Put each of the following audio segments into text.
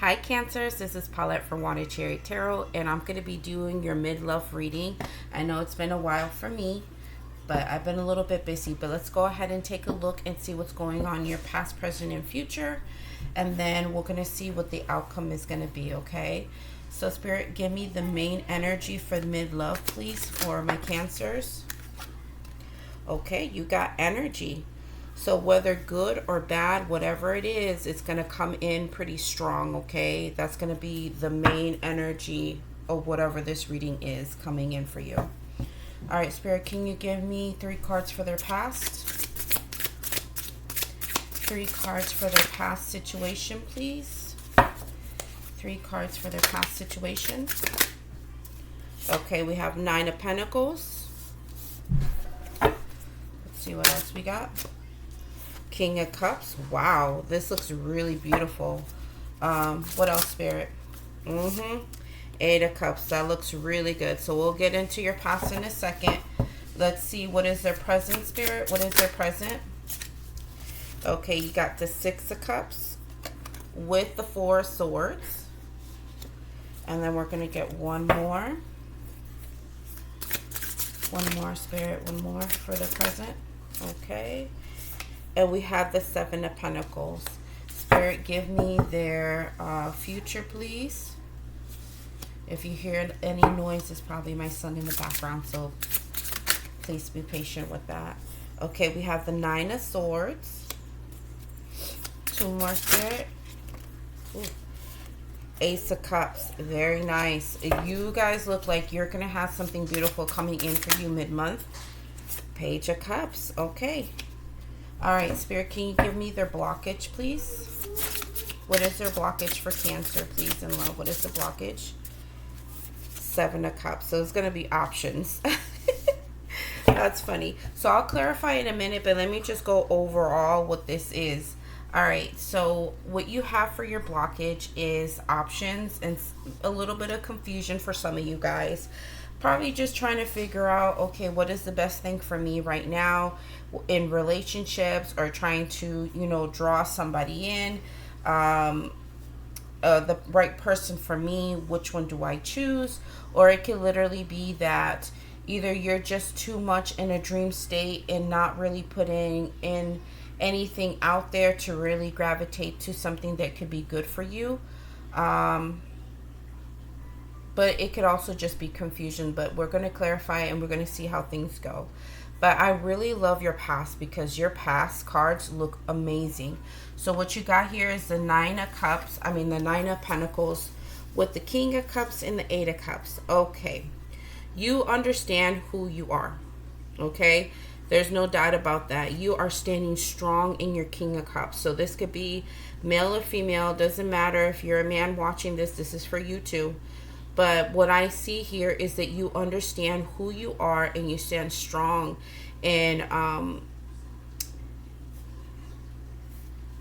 Hi Cancers, this is Paulette from WaterChariotTarot, and I'm going to be doing your mid-love reading. I know it's been a while for me, but I've been a little bit busy. But let's go ahead and take a look and see what's going on in your past, present, and future. And then we're going to see what the outcome is going to be, okay? So Spirit, give me the main energy for mid-love, please, for my Cancers. Okay, you got energy. So whether good or bad, whatever it is, it's going to come in pretty strong, okay? That's going to be the main energy of whatever this reading is coming in for you. All right, Spirit, can you give me 3 cards for their past? 3 cards for their past situation, please. 3 cards for their past situation. Okay, we have 9 of Pentacles. Let's see what else we got. King of Cups. Wow, this looks really beautiful. What else, Spirit? 8 of Cups. That looks really good. So we'll get into your past in a second. Let's see, what is their present, Spirit? What is their present? Okay, you got the 6 of Cups with the 4 of Swords. And then we're going to get one more. One more, Spirit. One more for the present. Okay. And we have the 7 of Pentacles. Spirit, give me their future, please. If you hear any noise, it's probably my son in the background, so please be patient with that. Okay, we have the 9 of Swords. 2 more, Spirit. Ooh. Ace of Cups. Very nice. You guys look like you're going to have something beautiful coming in for you mid-month. Page of Cups. Okay. All right, Spirit, can you give me their blockage, please? What is their blockage for Cancer, please, in love? What is the blockage? 7 of Cups. So it's going to be options. That's funny. So I'll clarify in a minute, but let me just go overall what this is. All right, so what you have for your blockage is options and a little bit of confusion for some of you guys. Probably just trying to figure out, okay, what is the best thing for me right now in relationships, or trying to, you know, draw somebody in, the right person for me. Which one do I choose? Or it could literally be that either you're just too much in a dream state and not really putting in anything out there to really gravitate to something that could be good for you. But it could also just be confusion. But we're going to clarify and we're going to see how things go. But I really love your past because your past cards look amazing. So what you got here is the 9 of Cups. I mean the 9 of Pentacles with the King of Cups and the 8 of Cups. Okay. You understand who you are. Okay. There's no doubt about that. You are standing strong in your King of Cups. So this could be male or female. Doesn't matter if you're a man watching this. This is for you too. But what I see here is that you understand who you are and you stand strong. And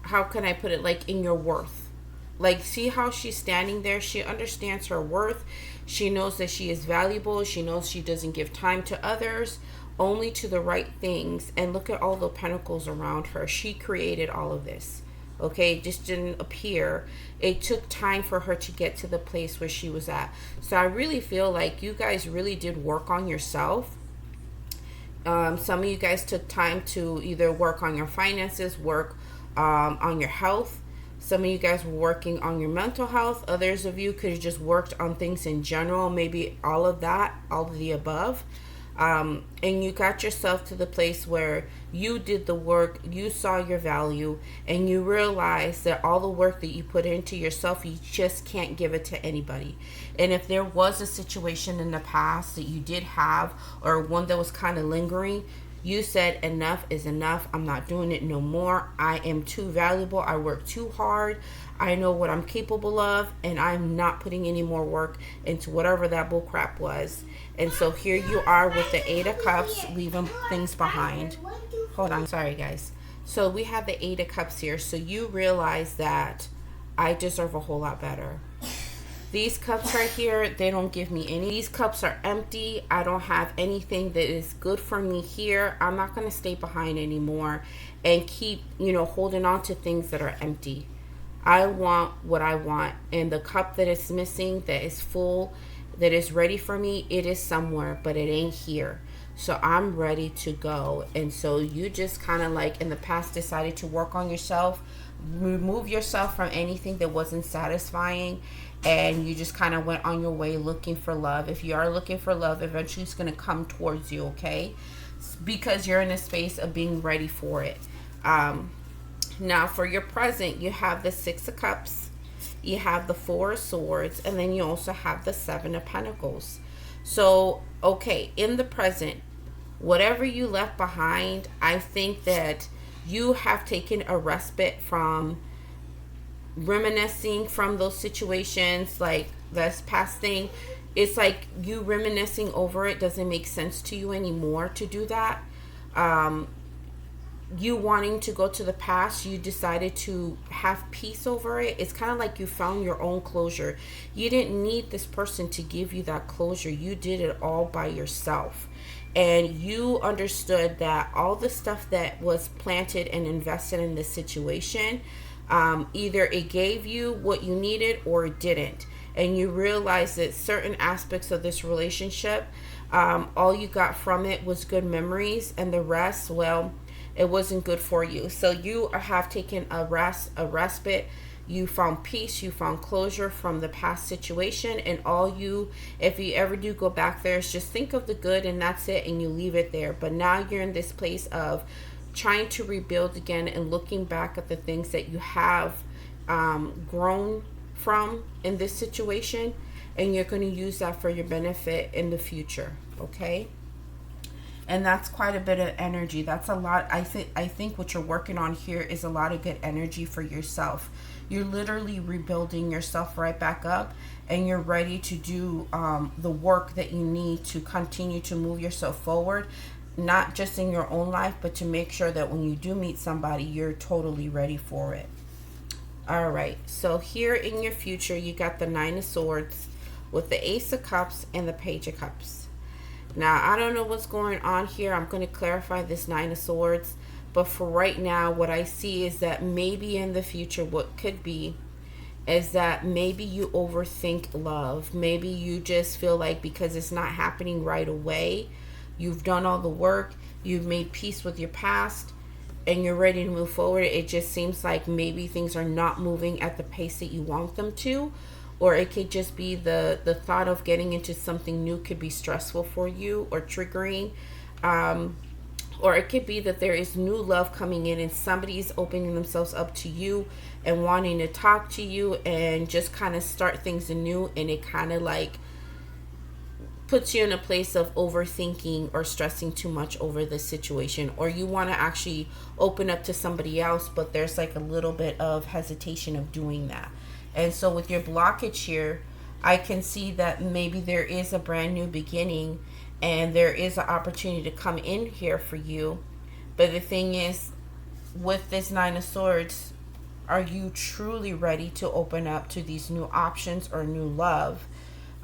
how can I put it? Like in your worth. Like, see how she's standing there? She understands her worth. She knows that she is valuable. She knows she doesn't give time to others, only to the right things. And look at all the pentacles around her. She created all of this. Okay, it just didn't appear. It took time for her to get to the place where she was at. So I really feel like you guys really did work on yourself. Some of you guys took time to either work on your finances, work on your health. Some of you guys were working on your mental health. Others of you could have just worked on things in general. Maybe all of that, all of the above. And you got yourself to the place where you did the work, you saw your value, and you realized that all the work that you put into yourself, you just can't give it to anybody. And if there was a situation in the past that you did have, or one that was kind of lingering, you said enough is enough. I'm not doing it no more. I am too valuable. I work too hard. I know what I'm capable of, and I'm not putting any more work into whatever that bull crap was. And so here you are with the 8 of Cups, leaving things behind. Hold on, sorry guys. So we have the 8 of Cups here. So you realize that I deserve a whole lot better. These cups right here, they don't give me any. These cups are empty. I don't have anything that is good for me here. I'm not going to stay behind anymore and keep, you know, holding on to things that are empty. I want what I want. And the cup that is missing, that is full, that is ready for me, it is somewhere, but it ain't here. So I'm ready to go. And so you just kind of like in the past decided to work on yourself, remove yourself from anything that wasn't satisfying, and you just kind of went on your way looking for love. If you are looking for love, eventually it's going to come towards you, okay? Because you're in a space of being ready for it. Now for your present, you have the Six of Cups, you have the Four of Swords, and then you also have the Seven of Pentacles. So, okay, in the present, whatever you left behind, I think that you have taken a respite from reminiscing from those situations, like this past thing. It's like you reminiscing over it doesn't make sense to you anymore to do that. You wanting to go to the past, you decided to have peace over it. It's kind of like you found your own closure. You didn't need this person to give you that closure. You did it all by yourself. And you understood that all the stuff that was planted and invested in this situation, either it gave you what you needed or it didn't. And you realized that certain aspects of this relationship, all you got from it was good memories, and the rest, well, it wasn't good for you. So you have taken a respite. You found peace, you found closure from the past situation, and all you, if you ever do go back there, is just think of the good, and that's it, and you leave it there. But now you're in this place of trying to rebuild again and looking back at the things that you have grown from in this situation, and you're going to use that for your benefit in the future, okay? And that's quite a bit of energy. That's a lot. I think what you're working on here is a lot of good energy for yourself. You're literally rebuilding yourself right back up, and you're ready to do the work that you need to continue to move yourself forward, not just in your own life, but to make sure that when you do meet somebody, you're totally ready for it. All right, so here in your future, you got the Nine of Swords with the Ace of Cups and the Page of Cups. Now, I don't know what's going on here. I'm going to clarify this Nine of Swords. But for right now, what I see is that maybe in the future, what could be is that maybe you overthink love. Maybe you just feel like because it's not happening right away, you've done all the work, you've made peace with your past, and you're ready to move forward. It just seems like maybe things are not moving at the pace that you want them to. Or it could just be the thought of getting into something new could be stressful for you or triggering. Or it could be that there is new love coming in and somebody's opening themselves up to you and wanting to talk to you and just kind of start things anew. And it kind of like puts you in a place of overthinking or stressing too much over the situation. Or you want to actually open up to somebody else, but there's like a little bit of hesitation of doing that. And so with your blockage here, I can see that maybe there is a brand new beginning and there is an opportunity to come in here for you. But the thing is, with this Nine of Swords, are you truly ready to open up to these new options or new love?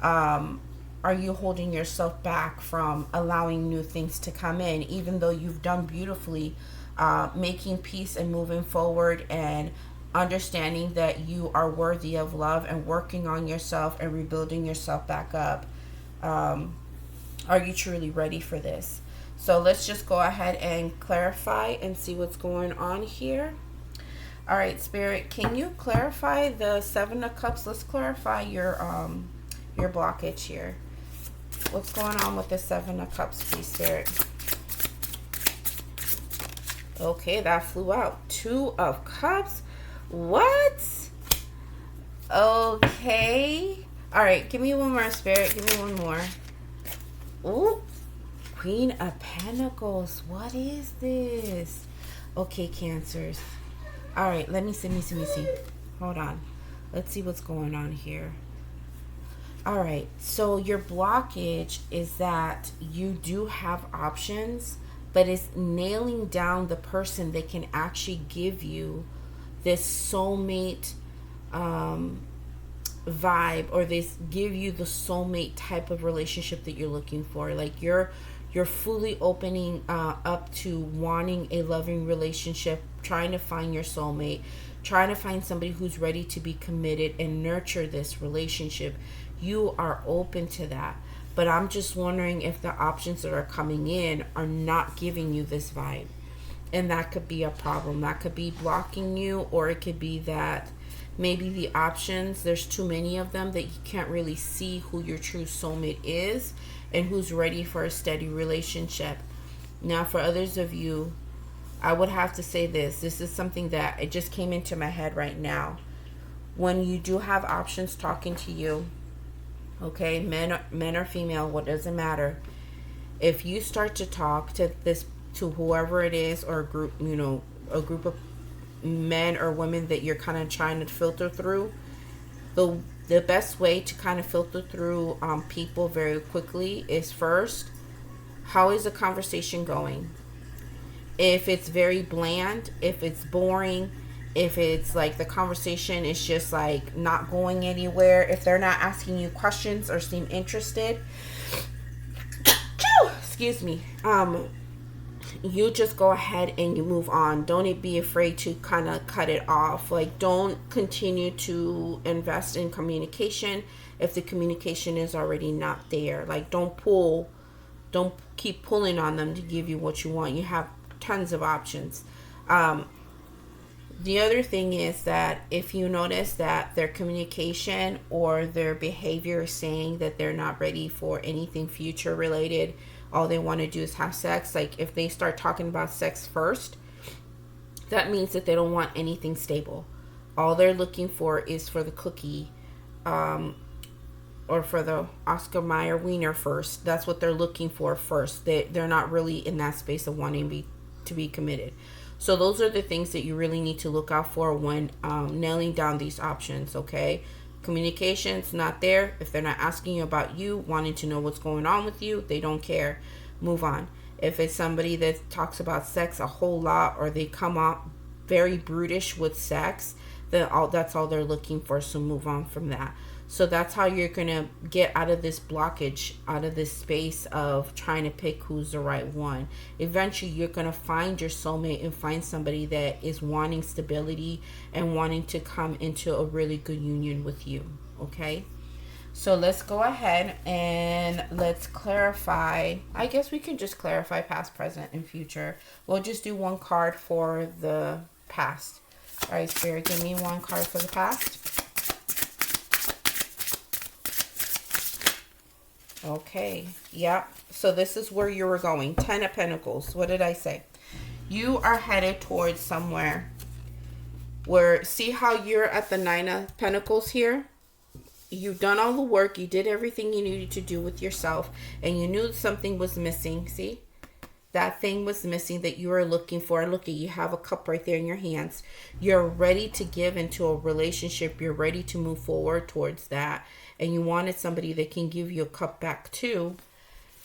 Are you holding yourself back from allowing new things to come in, even though you've done beautifully, making peace and moving forward and understanding that you are worthy of love and working on yourself and rebuilding yourself back up? Are you truly ready for this? So let's just go ahead and clarify and see what's going on here. All right, Spirit, can you clarify the Seven of Cups? Let's clarify your blockage here. What's going on with the Seven of Cups, please, Spirit? Okay, that flew out. Two of Cups. What? Okay. All right, give me one more, Spirit. Give me one more. Ooh, Queen of Pentacles. What is this? Okay, Cancers. All right, let me see. Hold on. Let's see what's going on here. All right, so your blockage is that you do have options, but it's nailing down the person that can actually give you this soulmate vibe, or this give you the soulmate type of relationship that you're looking for. Like you're You're fully opening up to wanting a loving relationship, trying to find your soulmate, trying to find somebody who's ready to be committed and nurture this relationship. You are open to that. But I'm just wondering if the options that are coming in are not giving you this vibe. And that could be a problem. That could be blocking you, or it could be that maybe the options, there's too many of them that you can't really see who your true soulmate is and who's ready for a steady relationship. Now, for others of you, I would have to say this. This is something that it just came into my head right now. When you do have options talking to you, okay, men or female, what doesn't matter. If you start to talk to whoever it is, or a group, a group of men or women that you're kind of trying to filter through, the best way to kind of filter through people very quickly is, first, how is the conversation going? If it's very bland, if it's boring, if it's like the conversation is just like not going anywhere, if they're not asking you questions or seem interested, excuse me, you just go ahead and you move on. Don't be afraid to kind of cut it off. Like, don't continue to invest in communication if the communication is already not there. Like, don't keep pulling on them to give you what you want. You have tons of options. The other thing is that if you notice that their communication or their behavior is saying that they're not ready for anything future related, all they want to do is have sex. Like, if they start talking about sex first, that means that they don't want anything stable. All they're looking for is for the cookie, or for the Oscar Mayer wiener first. That's what they're looking for first. They're not really in that space of wanting to be committed. So those are the things that you really need to look out for when nailing down these options, okay? Communication's not there. If they're not asking you about you, wanting to know what's going on with you, they don't care. Move on. If it's somebody that talks about sex a whole lot, or they come up very brutish with sex, then that's all they're looking for. So move on from that. So that's how you're going to get out of this blockage, out of this space of trying to pick who's the right one. Eventually, you're going to find your soulmate and find somebody that is wanting stability and wanting to come into a really good union with you. Okay? So let's go ahead and let's clarify. I guess we can just clarify past, present, and future. We'll just do one card for the past. All right, Spirit, give me one card for the past. Okay, yeah. So this is where you were going. 10 of Pentacles. What did I say? You are headed towards somewhere where, see how you're at the 9 of Pentacles here? You've done all the work. You did everything you needed to do with yourself, and you knew something was missing. See? That thing was missing that you were looking for. Look, you have a cup right there in your hands. You're ready to give into a relationship. You're ready to move forward towards that. And you wanted somebody that can give you a cup back too,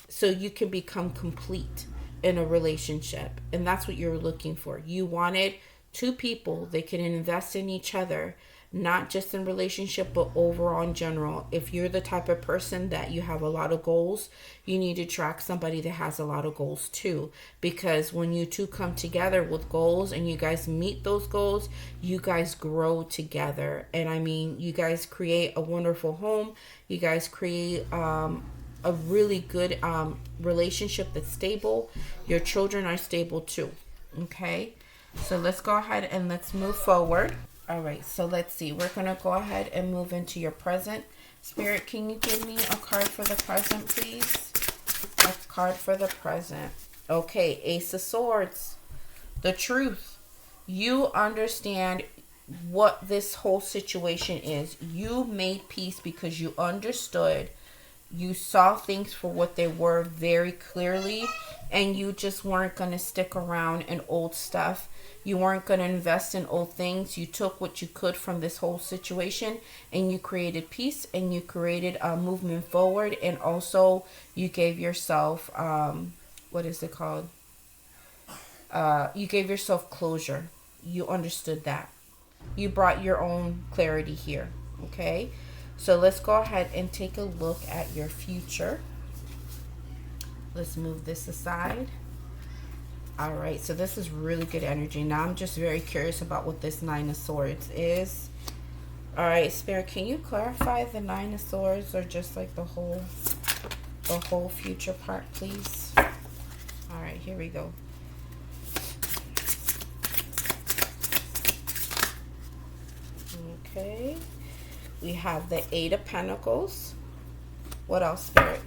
so you can become complete in a relationship. And that's what you're looking for. You wanted two people that can invest in each other, not just in relationship, but overall in general. If you're the type of person that you have a lot of goals, you need to track somebody that has a lot of goals too. Because when you two come together with goals and you guys meet those goals, you guys grow together. And I mean, you guys create a wonderful home. You guys create a really good relationship that's stable. Your children are stable too. Okay? So let's go ahead and let's move forward. All right, so let's see. We're going to go ahead and move into your present. Spirit, can you give me a card for the present, please? A card for the present. Okay, Ace of Swords. The truth. You understand what this whole situation is. You made peace because you understood. You saw things for what they were very clearly, and you just weren't going to stick around in old stuff. You weren't going to invest in old things. You took what you could from this whole situation, and you created peace, and you created a movement forward, and also you gave yourself, what is it called? You gave yourself closure. You understood that. You brought your own clarity here, okay? So let's go ahead and take a look at your future. Let's move this aside. All right, so this is really good energy. Now I'm just very curious about what this Nine of Swords is. All right, Spirit, can you clarify the Nine of Swords, or just like the whole future part, please? All right, here we go. Okay, we have the Eight of Pentacles. What else, Spirit?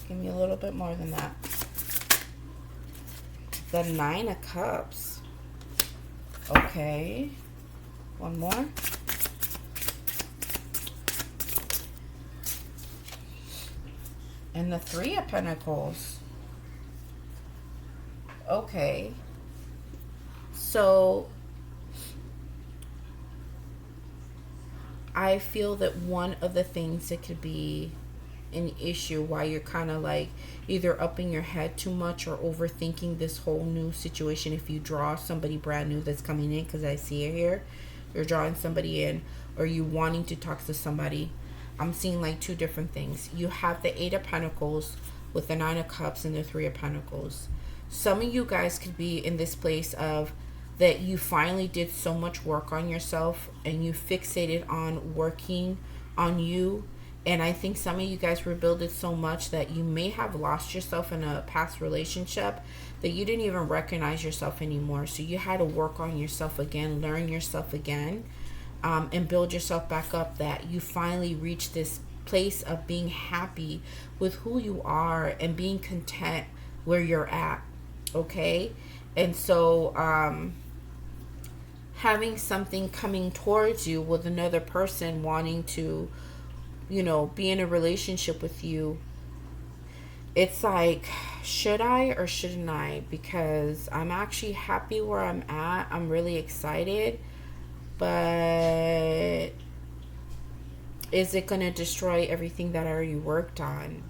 Give me a little bit more than that. The Nine of Cups. Okay. One more. And the Three of Pentacles. Okay. So I feel that one of the things that could be an issue why you're kind of like either up in your head too much or overthinking this whole new situation, if you draw somebody brand new that's coming in, because I see it here, you're drawing somebody in, or you wanting to talk to somebody. I'm seeing like two different things. You have the Eight of Pentacles with the Nine of Cups and the Three of Pentacles. Some of you guys could be in this place of that you finally did so much work on yourself and you fixated on working on you. And I think some of you guys rebuild it so much that you may have lost yourself in a past relationship that you didn't even recognize yourself anymore. So you had to work on yourself again, learn yourself again, and build yourself back up, that you finally reach this place of being happy with who you are and being content where you're at. Okay? And so having something coming towards you with another person wanting to, you know, be in a relationship with you, it's like, should I or shouldn't I? Because I'm actually happy where I'm at. I'm really excited. But is it going to destroy everything that I already worked on?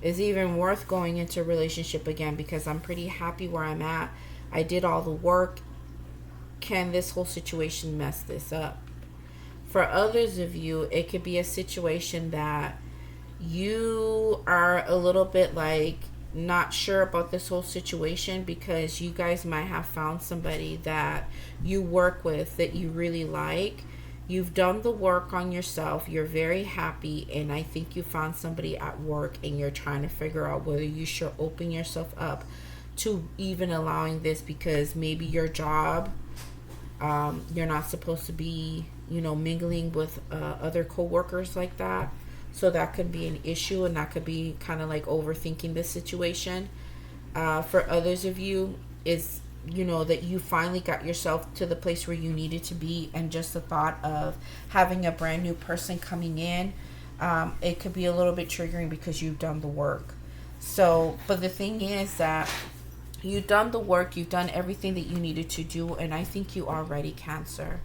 Is it even worth going into a relationship again? Because I'm pretty happy where I'm at. I did all the work. Can this whole situation mess this up? For others of you, it could be a situation that you are a little bit like not sure about this whole situation, because you guys might have found somebody that you work with that you really like. You've done the work on yourself. You're very happy. And I think you found somebody at work and you're trying to figure out whether you should open yourself up to even allowing this, because maybe your job, you're not supposed to be, you know, mingling with other co-workers like that. So that could be an issue, and that could be kind of like overthinking this situation. For others of you, is, you know, that you finally got yourself to the place where you needed to be, and just the thought of having a brand new person coming in, it could be a little bit triggering because you've done the work. So, but the thing is that you've done the work, you've done everything that you needed to do, and I think you are ready, Cancer.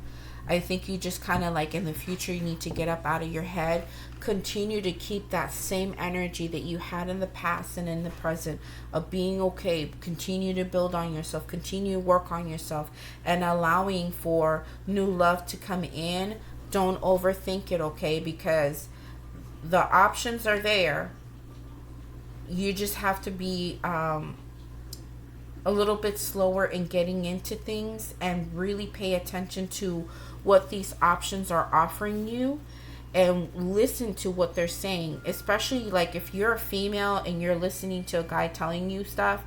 I think you just kind of like in the future, you need to get up out of your head, continue to keep that same energy that you had in the past and in the present of being okay. Continue to build on yourself, continue to work on yourself, and allowing for new love to come in. Don't overthink it, okay? Because the options are there. You just have to be a little bit slower in getting into things and really pay attention to what these options are offering you, and listen to what they're saying. Especially like if you're a female and you're listening to a guy telling you stuff,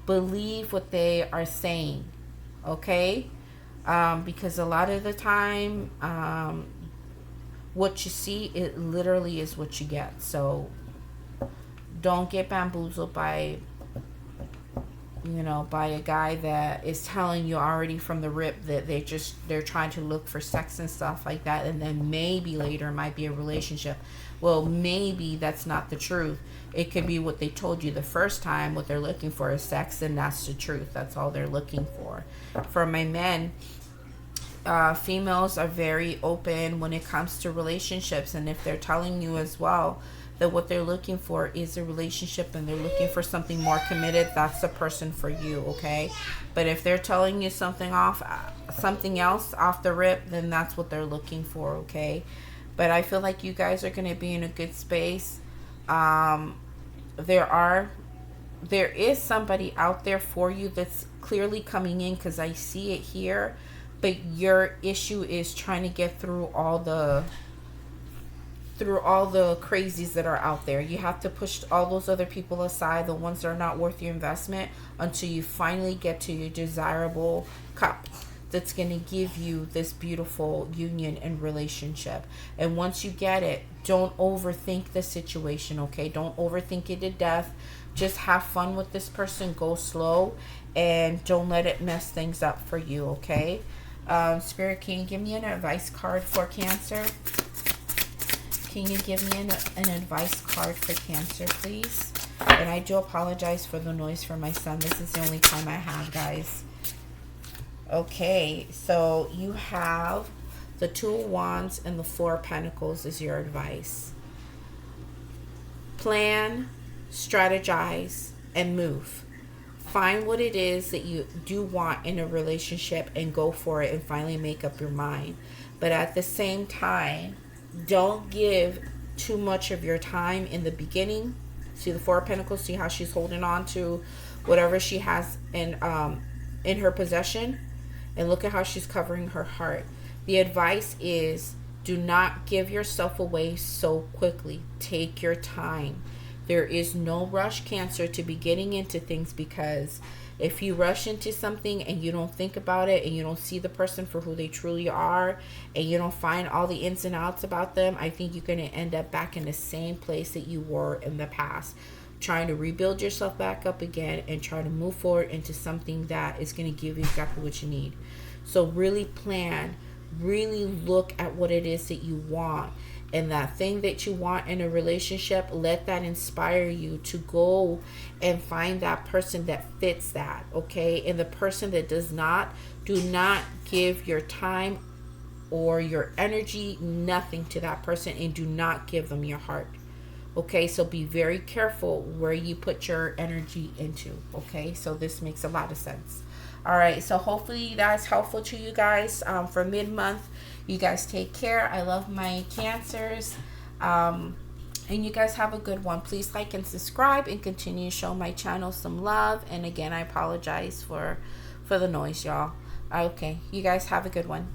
believe what they are saying, okay? Because a lot of the time, what you see, it literally is what you get. So don't get bamboozled by, you know, by a guy that is telling you already from the rip that they're trying to look for sex and stuff like that, and then maybe later might be a relationship. Well, maybe that's not the truth. It could be what they told you the first time, what they're looking for is sex, and that's the truth. That's all they're looking for. For my men, females are very open when it comes to relationships, and if they're telling you as well that what they're looking for is a relationship and they're looking for something more committed, that's the person for you, okay? But if they're telling you something else off the rip, then that's what they're looking for, okay? But I feel like you guys are going to be in a good space. there is somebody out there for you that's clearly coming in, because I see it here, but your issue is trying to get through all the crazies that are out there. You have to push all those other people aside, the ones that are not worth your investment, until you finally get to your desirable cup that's going to give you this beautiful union and relationship. And once you get it, don't overthink the situation, okay? Don't overthink it to death. Just have fun with this person. Go slow, and don't let it mess things up for you, okay? Spirit, can you give me an advice card for Cancer? Can you give me an advice card for Cancer, please? And I do apologize for the noise for my son. This is the only time I have, guys. Okay, so you have the Two of Wands and the Four of Pentacles is your advice. Plan, strategize, and move. Find what it is that you do want in a relationship and go for it and finally make up your mind. But at the same time, don't give too much of your time in the beginning. See the Four of Pentacles? See how she's holding on to whatever she has in her possession? And look at how she's covering her heart. The advice is, do not give yourself away so quickly. Take your time. There is no rush, Cancer, to be getting into things, because if you rush into something and you don't think about it and you don't see the person for who they truly are and you don't find all the ins and outs about them, I think you're going to end up back in the same place that you were in the past, trying to rebuild yourself back up again and try to move forward into something that is going to give you exactly what you need. So really plan, really look at what it is that you want. And that thing that you want in a relationship, let that inspire you to go and find that person that fits that, okay? And the person that does not, do not give your time or your energy, nothing to that person, and do not give them your heart, okay? So be very careful where you put your energy into, okay? So this makes a lot of sense. All right, so hopefully that's helpful to you guys for mid-month. You guys take care. I love my Cancers. And you guys have a good one. Please like and subscribe and continue to show my channel some love. And again, I apologize for the noise, y'all. Okay, you guys have a good one.